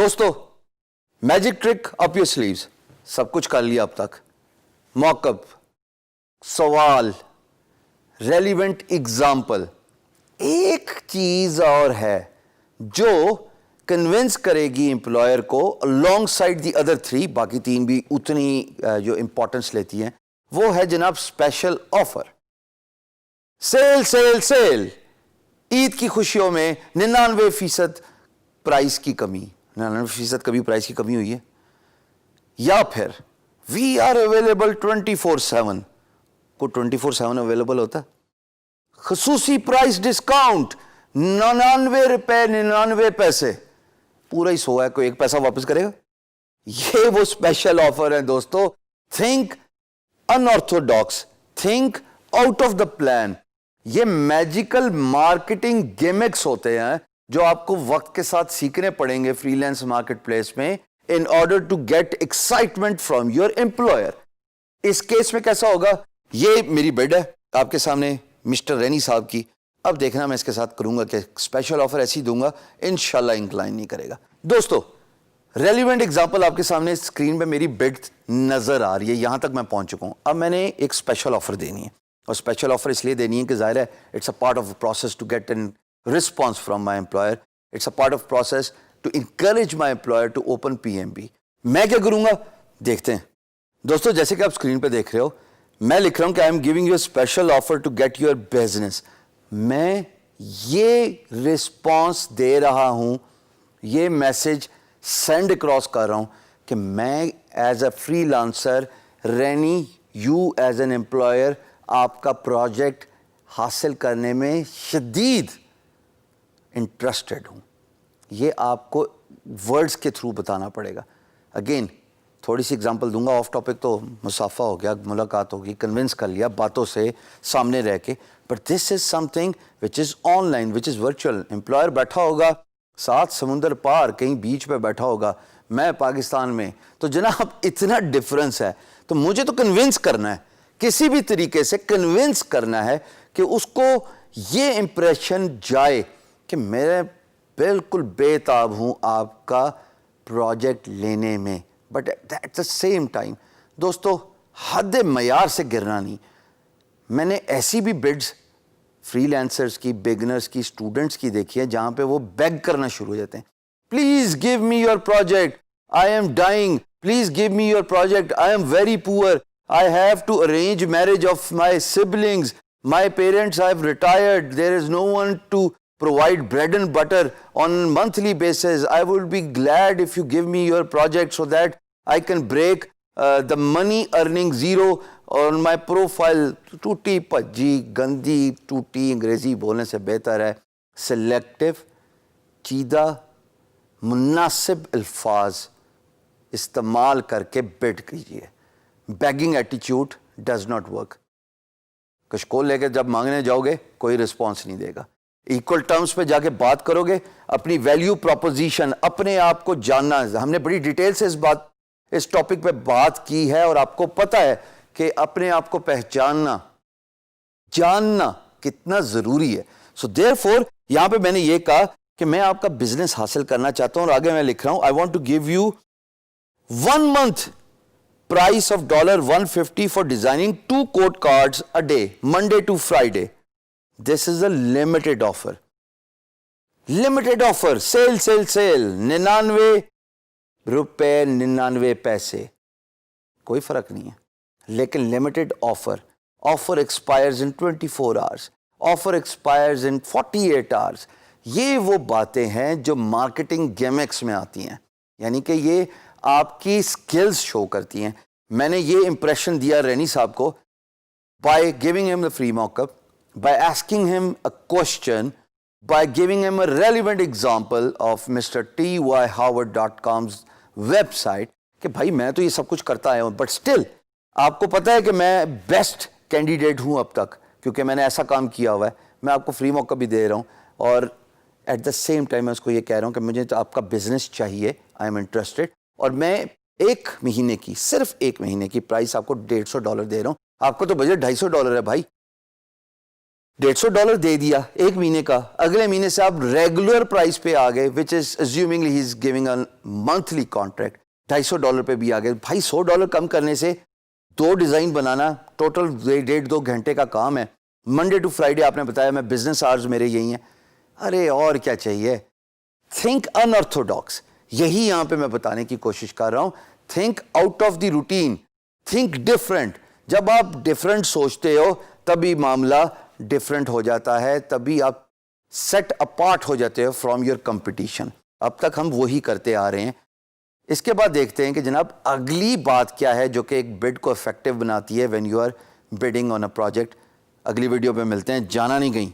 دوستو magic trick up your sleeves, سب کچھ کر لیا اب تک. موک اپ, سوال, ریلیونٹ ایگزامپل. ایک چیز اور ہے جو کنونس کرے گی امپلائر کو along side دی ادر 3, باقی 3 بھی اتنی جو امپورٹنس لیتی ہیں, وہ ہے جناب special offer. Sale sale sale. Eid کی خوشیوں میں 99% پرائز کی کمی. 99% کبھی پرائز کی کمی ہوئی ہے؟ یا پھر وی آر اویلیبل 24/7. کو 24/7 اویلیبل ہوتا ہے؟ خصوصی پرائز ڈسکاؤنٹ 99 روپے 99 پیسے. پورا ہی 100 ہے, کوئی 1 پیسہ واپس کرے گا؟ یہ وہ اسپیشل آفر ہے دوستو. Think unorthodox, think out of the plan. یہ میجیکل مارکیٹنگ گیمکس ہوتے ہیں جو آپ کو وقت کے ساتھ سیکھنے پڑیں گے فری لینس مارکیٹ پلیس میں in order to get excitement from your employer. اس کیس میں کیسا ہوگا؟ یہ میری بڈ ہے آپ کے سامنے مسٹر رینی صاحب کی. اب دیکھنا میں اس کے ساتھ کروں گا کہ اسپیشل آفر ایسی دوں گا, انشاءاللہ انکلائن نہیں کرے گا. دوستو ریلیونٹ ایگزامپل آپ کے سامنے اسکرین پہ میری بڈ نظر آ رہی ہے, یہاں تک میں پہنچ چکا ہوں. اب میں نے ایک اسپیشل آفر دینی ہے, اور اسپیشل آفر اس لیے دینی ہے کہ ظاہر ہے it's a part of process to get an response from my employer. It's a part of process to encourage my employer to open PMB. میں کیا کروں گا دیکھتے ہیں دوستو. جیسے کہ آپ اسکرین پہ دیکھ رہے ہو, میں لکھ رہا ہوں کہ I am giving you a special offer to get your business. میں یہ رسپانس دے رہا ہوں, یہ میسج سینڈ اکراس کر رہا ہوں کہ میں ایز اے فری لانسر رینی, یو ایز این امپلائر, آپ کا پروجیکٹ حاصل کرنے میں شدید انٹرسٹڈ ہوں. یہ آپ کو ورڈز کے تھرو بتانا پڑے گا. اگین تھوڑی سی اگزامپل دوں گا, آف ٹاپک تو مصافحہ ہو گیا, ملاقات ہوگی, کنونس کر لیا باتوں سے سامنے رہ کے. But this is some thing which is on line, which is virtual. Employer بیٹھا ہوگا 7 سمندر پار کہیں بیچ پہ بیٹھا ہوگا, میں پاکستان میں. تو جناب اتنا ڈفرنس ہے, تو مجھے تو کنونس کرنا ہے, کسی بھی طریقے سے کنونس کرنا ہے کہ اس کو یہ امپریشن جائے کہ میں بالکل بے تاب ہوں آپ کا پروجیکٹ لینے میں. But at the same time دوستو حد معیار سے گرنا نہیں. میں نے ایسی بھی بڈز فری لینسرز کی, بگنرز کی, اسٹوڈنٹس کی دیکھی ہے جہاں پہ وہ بیگ کرنا شروع ہو جاتے ہیں. Please give me your project, I am dying, please give me your project, I am very poor, I have to arrange marriage of my siblings. My parents have retired. There is no one to provide bread and butter on monthly basis. I would be glad if you give me your project so that I can break the money earning zero on my profile. ٹوٹی پجی گندی ٹوٹی انگریزی بولنے سے بہتر ہے selective, چیدہ, مناسب الفاظ استعمال کر کے بڈ کیجیے. بیگنگ ایٹیچیوڈ ڈز ناٹ ورک. کشکول لے کے جب مانگنے جاؤ گے کوئی رسپانس نہیں دے گا. ایکول ٹرمز پہ جا کے بات کرو گے, اپنی ویلیو پروپوزیشن, اپنے آپ کو جاننا. ہم نے بڑی ڈیٹیل سے اس ٹاپک پہ بات کی ہے, اور آپ کو پتہ ہے کہ اپنے آپ کو پہچاننا, جاننا کتنا ضروری ہے. سو دیئر فور یہاں پہ میں نے یہ کہا کہ میں آپ کا بزنس حاصل کرنا چاہتا ہوں, اور آگے میں لکھ رہا ہوں I want to give you 1 month price of $150 for designing 2 quote cards a day, Monday to Friday. This is a limited offer. Limited offer. Sale, sale, sale. 99 روپے 99 پیسے. کوئی فرق نہیں ہے, لیکن limited offer. Offer expires in 24 hours. Offer expires in 48 hours. یہ وہ باتیں ہیں جو مارکیٹنگ گیمکس میں آتی ہیں, یعنی کہ یہ آپ کی سکلز شو کرتی ہیں. میں نے یہ امپریشن دیا رینی صاحب کو by giving him a free mock up, by asking him a question, by giving him a relevant example of mister tyhoward.com's website کہ بھائی میں تو یہ سب کچھ کرتا آیا ہوں, بٹ اسٹل آپ کو پتہ ہے کہ میں بیسٹ کینڈیڈیٹ ہوں اب تک, کیونکہ میں نے ایسا کام کیا ہوا ہے. میں آپ کو فری موقع بھی دے رہا ہوں, اور ایٹ دا سیم ٹائم میں اس کو یہ کہہ رہا ہوں کہ مجھے تو آپ کا بزنس چاہیے, آئی ایم انٹرسٹڈ. اور میں 1 مہینے کی, صرف 1 مہینے کی پرائس آپ کو $150 دے رہا ہوں. آپ کو تو بجٹ $250 ہے بھائی. $150 دے دیا ایک مہینے کا, اگلے مہینے سے آپ ریگولر پرائز پہ آ گئے, which is assumingly he is giving a monthly contract, $250 پہ بھی آ گئے. بھائی $100 کم کرنے سے 2 ڈیزائن بنانا ٹوٹل 1.5-2 گھنٹے کا کام ہے. منڈے ٹو فرائیڈے آپ نے بتایا میں بزنس آورز میرے یہی ہیں. ارے اور کیا چاہیے. تھنک ان آرتھوڈاکس, یہی یہاں پہ میں بتانے کی کوشش کر رہا ہوں. Think out of the routine, think different. جب آپ ڈفرینٹ سوچتے ہو تبھی معاملہ ڈفرینٹ ہو جاتا ہے, تبھی آپ سیٹ اپارٹ ہو جاتے ہو فرام یور کمپٹیشن. اب تک ہم وہی کرتے آ رہے ہیں. اس کے بعد دیکھتے ہیں کہ جناب اگلی بات کیا ہے جو کہ ایک بڈ کو افیکٹو بناتی ہے when you are bidding on a project. اگلی ویڈیو پہ ملتے ہیں, جانا نہیں کہیں.